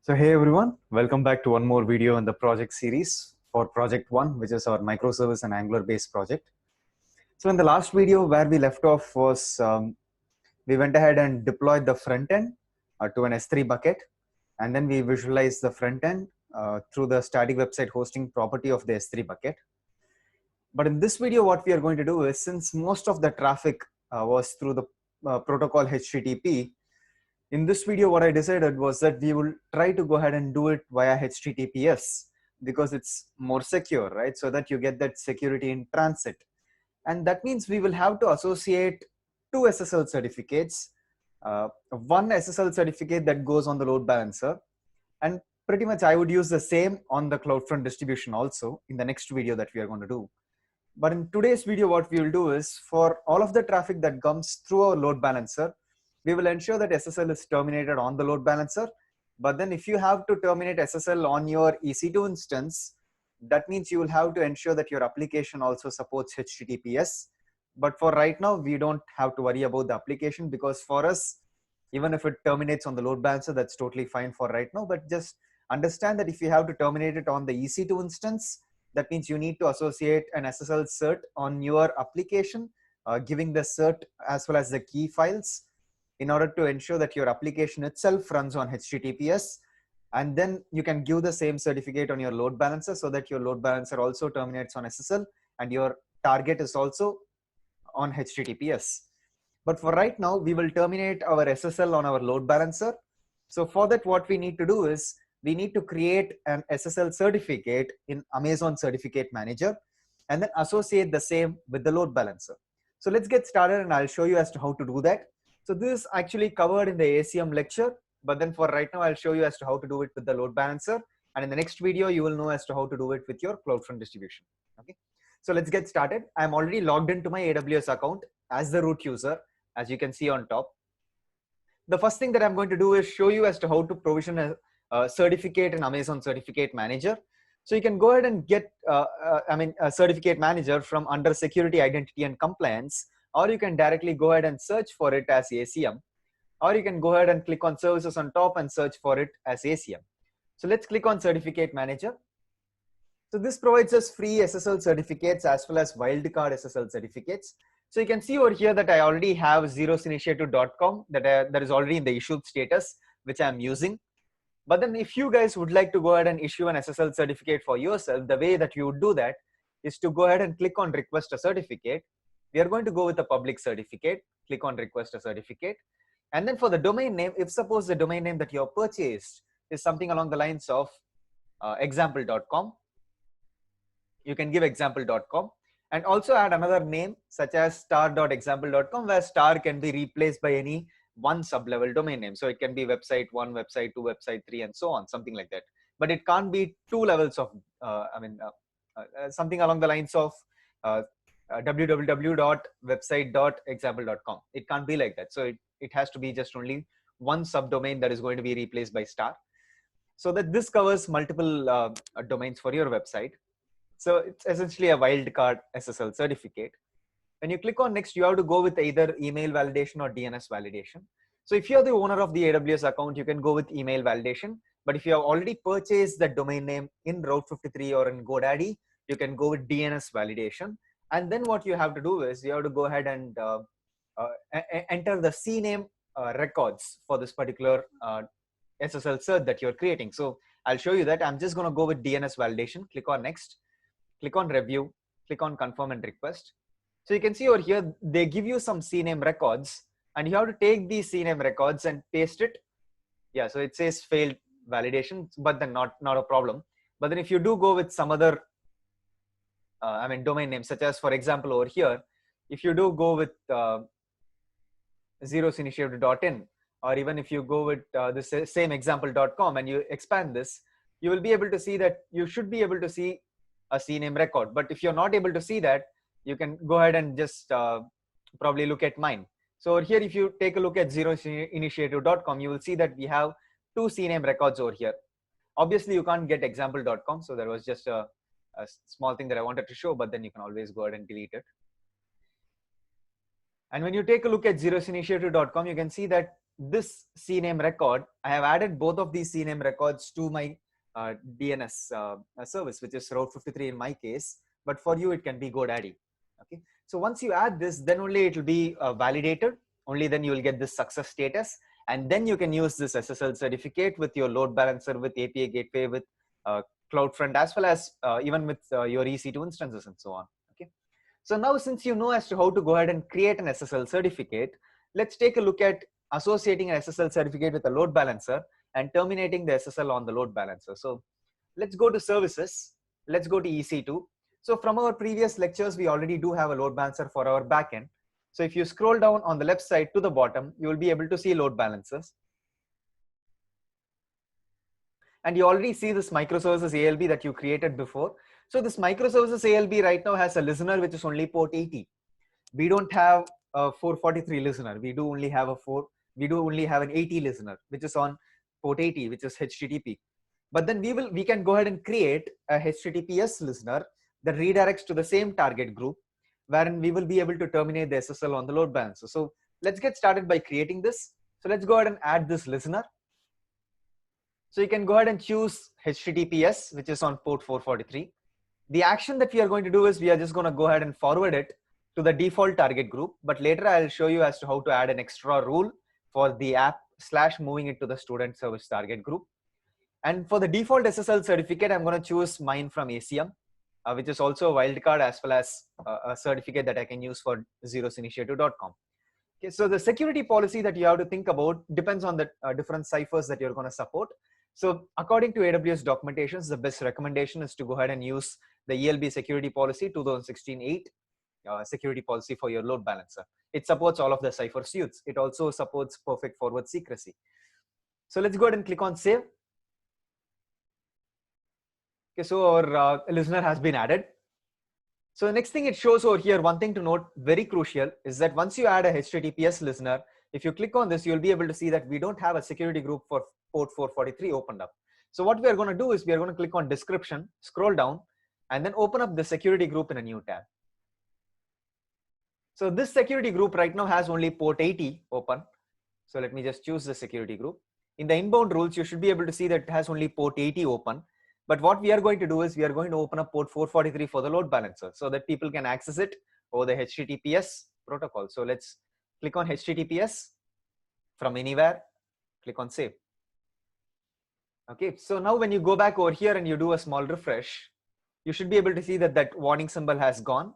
So hey everyone, welcome back to one more video in the project series for project 1, which is our microservice and Angular based project. So in the last video where we left off was we went ahead and deployed the front end to an S3 bucket, and then we visualized the front end through the static website hosting property of the S3 bucket. But in this video, what we are going to do is, since most of the traffic was through the protocol HTTP, in this video, what I decided was that we will try to go ahead and do it via HTTPS because it's more secure, right? So that you get that security in transit. And that means we will have to associate two SSL certificates, one SSL certificate that goes on the load balancer. And pretty much I would use the same on the CloudFront distribution also in the next video that we are going to do. But in today's video, what we will do is for all of the traffic that comes through our load balancer, we will ensure that SSL is terminated on the load balancer. But then if you have to terminate SSL on your EC2 instance, that means you will have to ensure that your application also supports HTTPS. But for right now, we don't have to worry about the application because for us, even if it terminates on the load balancer, that's totally fine for right now. But just understand that if you have to terminate it on the EC2 instance, that means you need to associate an SSL cert on your application, giving the cert as well as the key files in order to ensure that your application itself runs on HTTPS. And then you can give the same certificate on your load balancer so that your load balancer also terminates on SSL and your target is also on HTTPS. But for right now, we will terminate our SSL on our load balancer. So for that, what we need to do is we need to create an SSL certificate in Amazon Certificate Manager and then associate the same with the load balancer. So let's get started and I'll show you as to how to do that. So this is actually covered in the ACM lecture, but then for right now, I'll show you as to how to do it with the load balancer. And in the next video, you will know as to how to do it with your CloudFront distribution. Okay. So let's get started. I'm already logged into my AWS account as the root user, as you can see on top. The first thing that I'm going to do is show you as to how to provision a certificate in Amazon Certificate Manager. So you can go ahead and get, a certificate manager from under security, identity, and compliance, or you can directly go ahead and search for it as ACM, or you can go ahead and click on services on top and search for it as ACM. So let's click on Certificate Manager. So this provides us free SSL certificates as well as wildcard SSL certificates. So you can see over here that I already have zerosinitiative.com that is already in the issued status, which I'm using. But then if you guys would like to go ahead and issue an SSL certificate for yourself, the way that you would do that is to go ahead and click on request a certificate. We are going to go with a public certificate, click on request a certificate. And then for the domain name, if suppose the domain name that you have purchased is something along the lines of example.com, you can give example.com and also add another name such as star.example.com, where star can be replaced by any one sub-level domain name. So it can be website 1, website 2, website 3, and so on, something like that. But it can't be two levels of, something along the lines of www.website.example.com. It can't be like that. So it has to be just only one subdomain that is going to be replaced by star. So that this covers multiple domains for your website. So it's essentially a wildcard SSL certificate. When you click on next, you have to go with either email validation or DNS validation. So if you're the owner of the AWS account, you can go with email validation. But if you have already purchased the domain name in Route 53 or in GoDaddy, you can go with DNS validation. And then what you have to do is you have to go ahead and enter the CNAME records for this particular SSL cert that you're creating. So I'll show you that. I'm just going to go with DNS validation. Click on next, click on review, click on confirm and request. So you can see over here, they give you some CNAME records and you have to take these CNAME records and paste it. Yeah, so it says failed validation, but then not a problem. But then if you do go with some other, domain name, such as, for example, over here, if you do go with zerosinitiative.in, or even if you go with this same example.com and you expand this, you will be able to see that you should be able to see a CNAME record. But if you're not able to see that, you can go ahead and just probably look at mine. So here, if you take a look at zeroinitiative.com, you will see that we have two CNAME records over here. Obviously, you can't get example.com. So there was just a small thing that I wanted to show, but then you can always go ahead and delete it. And when you take a look at zerosinitiative.com, you can see that this CNAME record, I have added both of these CNAME records to my DNS service, which is Route 53 in my case, but for you, it can be GoDaddy. Okay. So once you add this, then only it will be validated. Only then you will get this success status. And then you can use this SSL certificate with your load balancer, with API gateway, with CloudFront, as well as even with your EC2 instances and so on. Okay. So now, since you know as to how to go ahead and create an SSL certificate, let's take a look at associating an SSL certificate with a load balancer and terminating the SSL on the load balancer. So let's go to services. Let's go to EC2. So from our previous lectures, we already do have a load balancer for our backend. So if you scroll down on the left side to the bottom, you will be able to see load balancers. And you already see this microservices ALB that you created before. So this microservices ALB right now has a listener which is only port 80. We don't have a 443 listener. We do only have an 80 listener, which is on port 80, which is HTTP. But then we can go ahead and create a HTTPS listener that redirects to the same target group, wherein we will be able to terminate the SSL on the load balancer. So let's get started by creating this. So let's go ahead and add this listener. So you can go ahead and choose HTTPS, which is on port 443. The action that we are going to do is we are just going to go ahead and forward it to the default target group. But later I'll show you as to how to add an extra rule for the app / moving it to the student service target group. And for the default SSL certificate, I'm going to choose mine from ACM, which is also a wildcard, as well as a certificate that I can use for zerosinitiative.com. Okay, so the security policy that you have to think about depends on the different ciphers that you're going to support. So according to AWS documentations, the best recommendation is to go ahead and use the ELB security policy 2016-8 security policy for your load balancer. It supports all of the cipher suites. It also supports perfect forward secrecy. So let's go ahead and click on save. Okay, so our listener has been added. So the next thing it shows over here, one thing to note, very crucial, is that once you add a HTTPS listener, if you click on this, you'll be able to see that we don't have a security group for port 443 opened up. So what we are going to do is we are going to click on description, scroll down, and then open up the security group in a new tab. So this security group right now has only port 80 open. So let me just choose the security group. In the inbound rules, you should be able to see that it has only port 80 open. But what we are going to do is we are going to open up port 443 for the load balancer so that people can access it over the HTTPS protocol. So let's click on HTTPS from anywhere, click on save. Okay, so now when you go back over here and you do a small refresh, you should be able to see that that warning symbol has gone.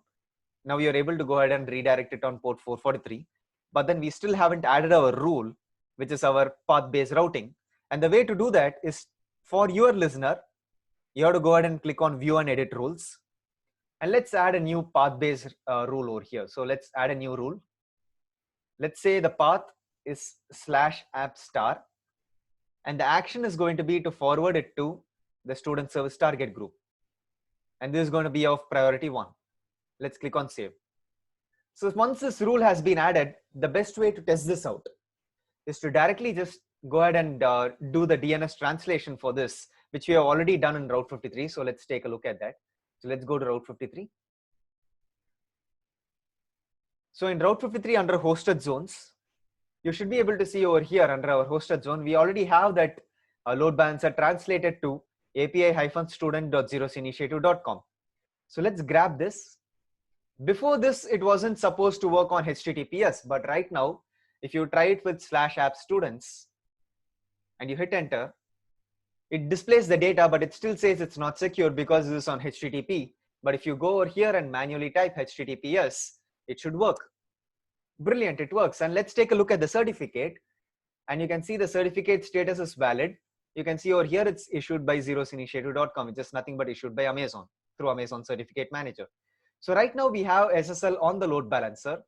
Now you're able to go ahead and redirect it on port 443. But then we still haven't added our rule, which is our path-based routing. And the way to do that is for your listener, you have to go ahead and click on view and edit rules. And let's add a new path-based rule over here. So let's add a new rule. Let's say the path is /app*, and the action is going to be to forward it to the student service target group. And this is going to be of priority 1. Let's click on save. So once this rule has been added, the best way to test this out is to directly just go ahead and do the DNS translation for this, which we have already done in Route 53. So let's take a look at that. So let's go to Route 53. So in Route 53 under hosted zones, you should be able to see over here under our hosted zone, we already have that load balancer translated to api-student.zerosinitiative.com. So let's grab this. Before this, it wasn't supposed to work on HTTPS, but right now, if you try it with /app_students and you hit enter, it displays the data, but it still says it's not secure because this is on HTTP. But if you go over here and manually type HTTPS, it should work. Brilliant, it works. And let's take a look at the certificate. And you can see the certificate status is valid. You can see over here it's issued by zerosinitiative.com, which is nothing but issued by Amazon through Amazon Certificate Manager. So right now we have SSL on the load balancer.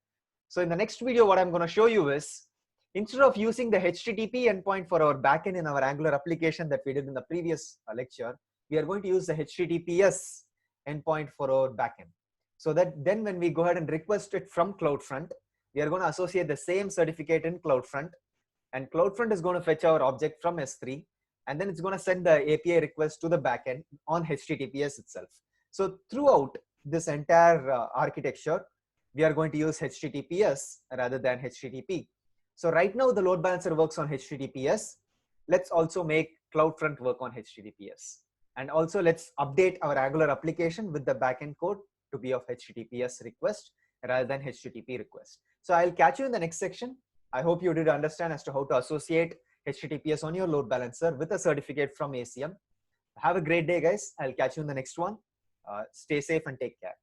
So in the next video, what I'm going to show you is, instead of using the HTTP endpoint for our backend in our Angular application that we did in the previous lecture, we are going to use the HTTPS endpoint for our backend. So that then when we go ahead and request it from CloudFront, we are going to associate the same certificate in CloudFront, and CloudFront is going to fetch our object from S3, and then it's going to send the API request to the backend on HTTPS itself. So throughout this entire architecture, we are going to use HTTPS rather than HTTP. So right now the load balancer works on HTTPS. Let's also make CloudFront work on HTTPS. And also let's update our Angular application with the backend code to be of HTTPS request rather than HTTP request. So I'll catch you in the next section. I hope you did understand as to how to associate HTTPS on your load balancer with a certificate from ACM. Have a great day, guys. I'll catch you in the next one. Stay safe and take care.